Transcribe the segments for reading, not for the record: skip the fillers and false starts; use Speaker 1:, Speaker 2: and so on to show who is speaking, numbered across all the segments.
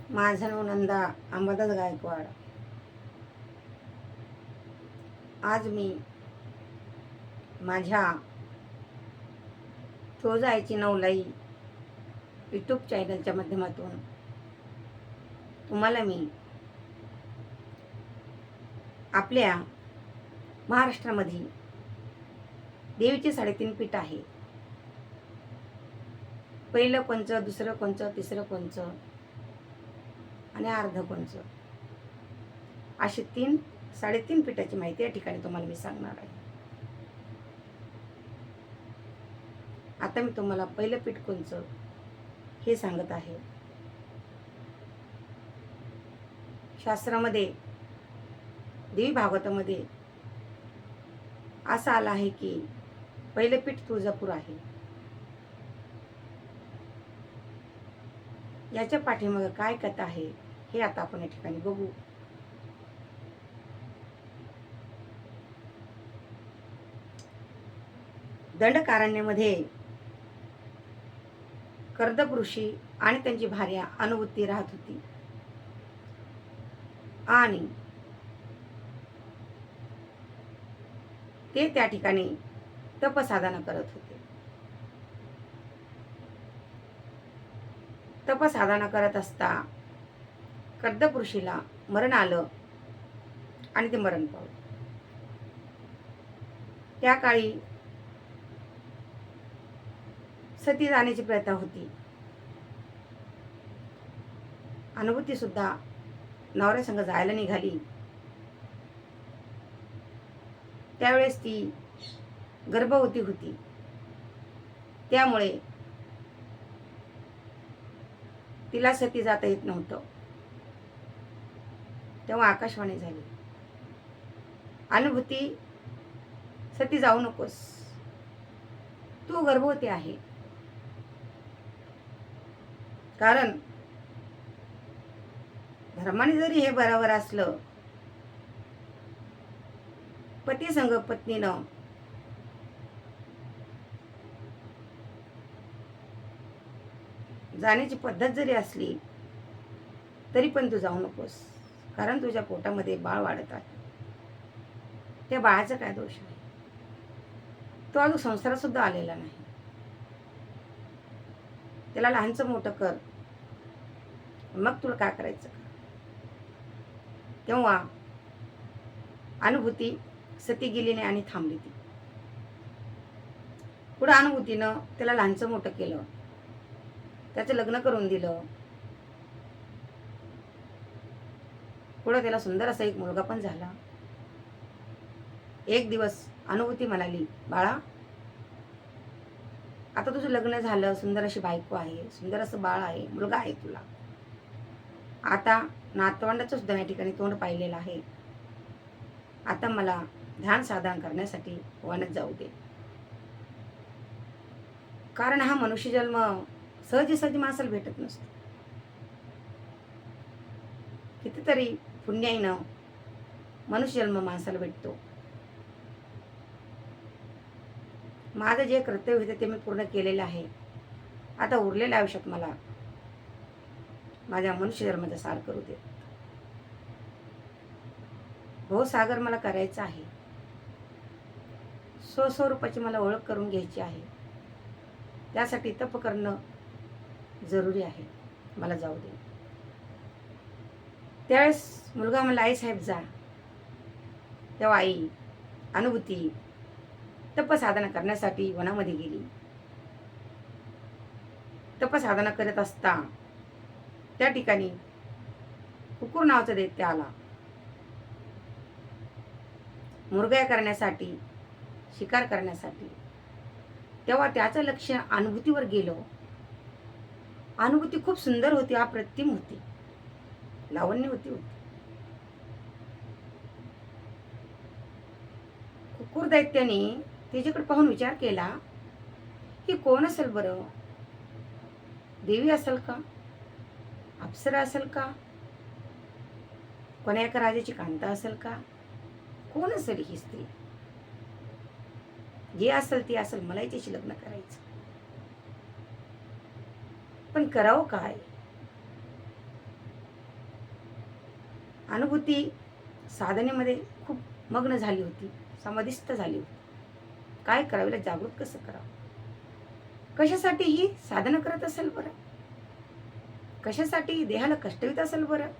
Speaker 1: माझं नाव नंदा अंबादास गायकवाड. आज मी माझ्या तुळजाईची नवलाई यूट्यूब चॅनलच्या माध्यमातून तुम्हाला मी आपल्या महाराष्ट्रामध्ये देवीचे 3.5 पीठ आहे. पहिलं कोणचं, दुसरं कोणचं, तिसरं कोणचं आणि अर्ध कोणचं, अशी 3.5 पीठाची माहिती या ठिकाणी तुम्हाला मी सांगणार आहे. आता मी तुम्हाला पहिलं पीठ कोणचं हे सांगत आहे. शास्त्रामध्ये देवी भागवतामध्ये असं आलं आहे की पहिलं पीठ तुळजापूर आहे. याच्या पाठीमागे काय कथा आहे हे आता आपण या ठिकाणी बघू. दंडकारण्यामध्ये कर्दप ऋषी आणि त्यांची भार्या अनुभूती राहत होती आणि ते त्या ठिकाणी तपसाधना करत होते. तपसाधना करत असता कर्दप ऋषीला मरण आलं आणि ते मरण पावलं. त्या काळी सती जाण्याची प्रथा होती. अनुभूती सुद्धा नवऱ्यासंग जायला निघाली. त्यावेळेस ती गर्भवती होती. त्यामुळे तिला सती जाता येत नव्हतं. तेव्हा आकाशवाणी झाली, अनुभूती सती जाऊ नकोस, तू गर्भवती आहे. कारण धर्माने जरी हे बरोबर असलं, पती संग पत्नीनं जाण्याची पद्धत जरी असली तरी पण तू जाऊ नकोस. कारण तुझ्या पोटामध्ये बाळ वाढत आहे. त्या बाळाचा काय दोष आहे? तो अजून संसारात सुद्धा आलेला नाही. त्याला लहानचं मोठं कर, मग तुला काय करायचं का? तेव्हा अनुभूती सती गेली नाही आणि थांबली. ती पुढे अनुभूतीनं त्याला लहानचं मोठं केलं, त्याचं लग्न करून दिलं. पुढे त्याला सुंदर असा एक मुलगा पण झाला. एक दिवस अनुभूती म्हणाली, बाळा, आता तुझं लग्न झालं, सुंदर अशी बायको आहे, सुंदर असं बाळ आहे, मुलगा आहे तुला. आता नातवंडाचं सुद्धा या ठिकाणी तोंड पाहिलेलं आहे. आता मला ध्यान साधन करण्यासाठी वनात जाऊ दे. कारण हा मनुष्य जन्म सहजी माणसाला भेटत नसतो. कितीतरी पुण्याईनं मनुष्य जन्म माणसाला भेटतो. माझं जे कर्तव्य होतं ते मी पूर्ण केलेलं आहे. आता उरलेल्या आयुष्यात मला माझ्या मनुष्य जन्माचा सार करू दे. भवसागर मला करायचं आहे. स्वस्वरूपाची मला ओळख करून घ्यायची आहे. त्यासाठी तप करणं जरुरी आहे. मला जाऊ दे. त्यावेळेस मुलगा म्हणला, आई साहेब जा. तेव्हा आई अनुभूती तपसाधना करण्यासाठी वनामध्ये गेली. तपसाधना करत असता त्या ठिकाणी कुकुर नावाचा दैत्य आला. मुरगाया करण्यासाठी, शिकार करण्यासाठी. तेव्हा त्याचं लक्ष अनुभूतीवर गेलं. अनुभूती खूप सुंदर होती, अप्रतिम होती, लावण्यवती होती. कुकुर दैत्याने तिच्याकडे पाहून विचार केला, ही कोण असेल बरं? देवी असेल का? अप्सरा असेल का? कोण्या एका राजाची कांता असेल का? कोण असेल ही स्त्री? जे असेल ती असेल, मला तिच्याशी लग्न करायचं. पण करावं काय? अनुभूती साधनेमध्ये खूप मग्न झाली होती, समाधिस्थ झाली होती. काय करावे, जागृत कसं करावं? कशासाठी ही साधना करत असेल बरं? कशासाठी देहाला कष्ट येत असेल बरं?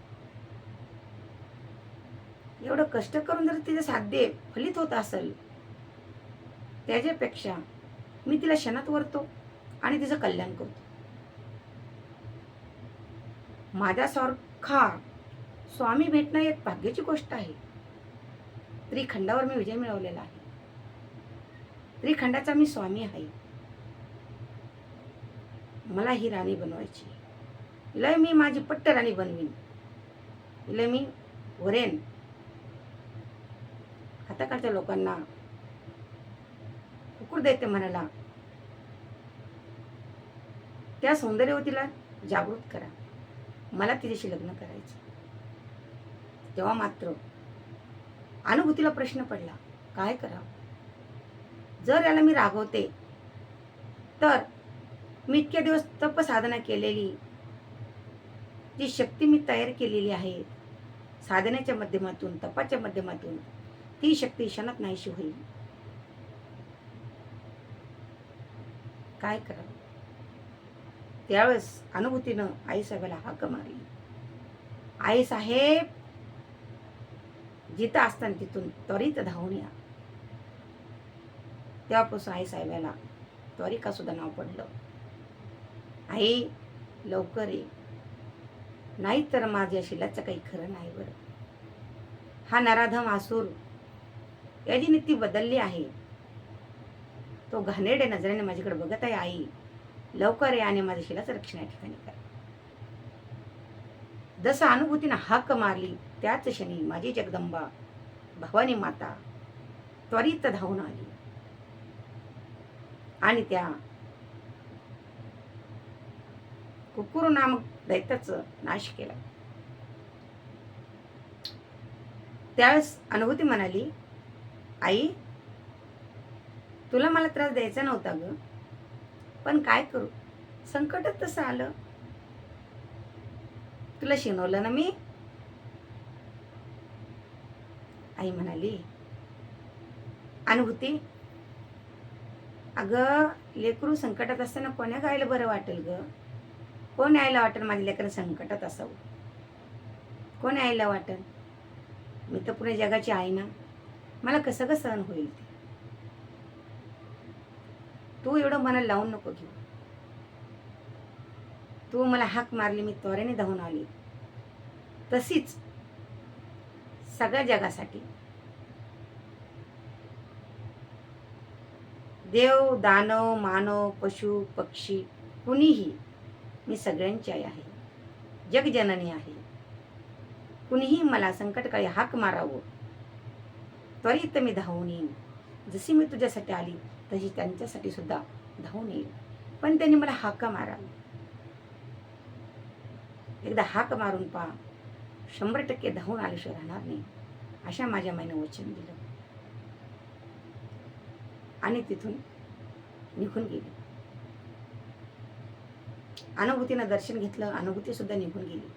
Speaker 1: एवढं कष्ट करून जर तिचं साध्य फलित होत असेल, त्याच्यापेक्षा मी तिला क्षणात वरतो आणि तिचं कल्याण करतो. माझ्यासारखा स्वामी भेटणं एक भाग्याची गोष्ट आहे. त्रिखंडावर मी विजय मिळवलेला आहे. त्रिखंडाचा मी स्वामी आहे. मला ही राणी बनवायची. हिला मी माझी पट्ट राणी बनवीन. हिला मी वरेन. आताकालच्या लोकांना कुकुर दैत्य म्हणाला, त्या सौंदर्यवतीला जागृत करा. मला तिच्याशी लग्न करायचं. तेव्हा मात्र अनुभूतीला प्रश्न पडला, काय करावं? जर याला मी रागवते तर मी इतके दिवस तप साधना केलेली जी शक्ती मी तयार केलेली आहे साधनेच्या माध्यमातून, तपाच्या माध्यमातून, ती शक्ती क्षणात नाहीशी होईल. काय करावं? त्यावेळेस अनुभूतीनं आईसाहेबाला हाक मारली. आईसाहेब, जिथं असताना तिथून त्वरित धावून या. तेव्हापासून आईसाहेबाला त्वरिका सुद्धा नाव पडलं. आई लवकर ये, नाही तर माझ्या शिलाचं काही खरं नाही बरं. हा नराधम आसूर याची नीती बदलली आहे. तो घाणेरड्या नजरेने माझ्याकडे बघत आहे. आई लवकर ये आणि माझ्या शिलाचं रक्षण या ठिकाणी कर. जसं अनुभूतीनं हाक मारली त्याच क्षणी माझी जगदंबा भवानी माता त्वरित धावून आली आणि त्या कुकुर नामक दैत्याचा नाश केला. त्यावेळेस अनुभूती म्हणाली, आई तुला मला त्रास द्यायचा नव्हता ग, पण काय करू, संकटच तसं आलं. तुला शिनवलं ना मी. आई म्हणाली, अनुभूती अगं लेकरू संकटात असताना कोण्या गायला बरं वाटेल ग? कोण यायला वाटेल माझ्या लेकरं संकटात असावं? कोण यायला वाटेल? मी तर पुणे जगाची आई ना, मला कसं कसं सहन होईल ते? तू एवढं मनाला लावून नको घेऊ. तू मला हाक मारली, मी त्वरेने धावून आली. तशीच सगळ्या जगासाठी देव, दानव, मानव, पशु, पक्षी कुणीही मी सगळ्यांची आई आहे. जगजननी आहे. कुणीही मला संकटकाळी हाक मारावं, त्वरित मी धावून येईन. जशी मी तुझ्यासाठी आली तशी त्यांच्यासाठी सुद्धा धावून येईल. पण त्यांनी मला हाका मारावी. एकदा हाक मारून पहा, 100% धावून आल्याशिवाय राहणार नाही, अशा माझ्या माईनं वचन दिलं आणि तिथून निघून गेली. अनुभूतीनं दर्शन घेतलं, अनुभूती सुद्धा निघून गेली.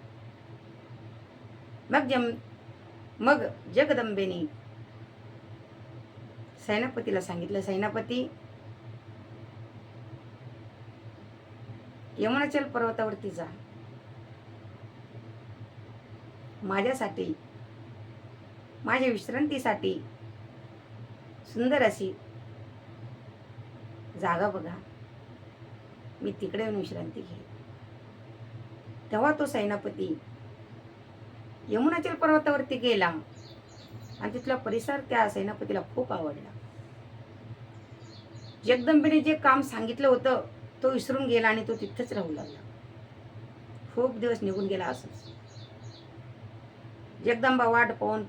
Speaker 1: मग जगदंबेने सेनापतीला सांगितलं, सेनापती यमुनाचल पर्वतावरती जा. माझ्यासाठी, माझ्या विश्रांतीसाठी सुंदर अशी जागा बघा. मी तिकडे येऊन विश्रांती घे. तेव्हा तो सेनापती यमुनाचल पर्वतावरती गेला आणि तिथला परिसर त्या सेनापतीला खूप आवडला. जगदंबेने जे काम सांगितलं होतं तो विसरून गेला आणि तो तिथेच राहू लागला. खूप दिवस निघून गेला असंच. जगदंबा वाट पाहून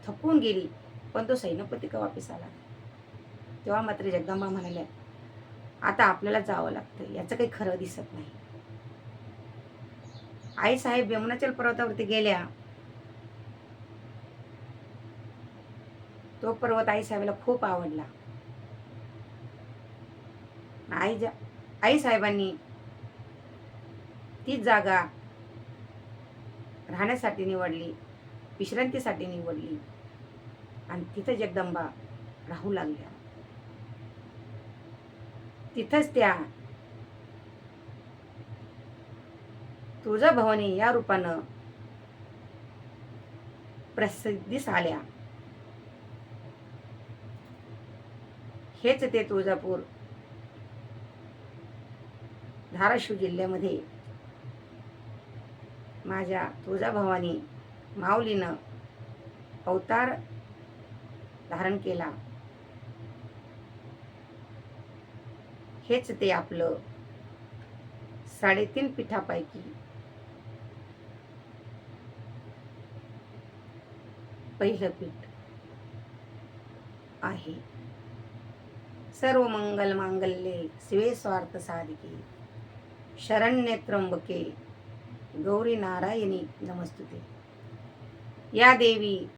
Speaker 1: थकून गेली, पण तो सेनापती का वापस आला. तेव्हा मात्र जगदंबा म्हणाल्या, आता आपल्याला जावं लागतं, याचं काही खरं दिसत नाही. आई साहेब यमुनाचल पर्वतावरती गेल्या. तो पर्वत आई साहेबाला खूप आवडला. आई साहेबांनी ती जागा राहण्यासाठी निवडली विश्रांतीसाठी निवडली आणि तिथं जगदंबा राहू लागल्या. तिथंच त्या तुळजाभवानी या रूपानं प्रसिद्धीस आल्या. हेच ते तुळजापूर धाराशिव जिल्ह्यामध्ये माझ्या तुळजाभवानी माऊलीनं अवतार धारण केला. हेच ते आपलं 3.5 पीठापैकी पहिलं पीठ आहे. सर्व मंगल मांगल्ये शिवे स्वार्थ साधिके शरण्ये त्र्यंबके गौरी नारायणी नमस्तुते. या देवी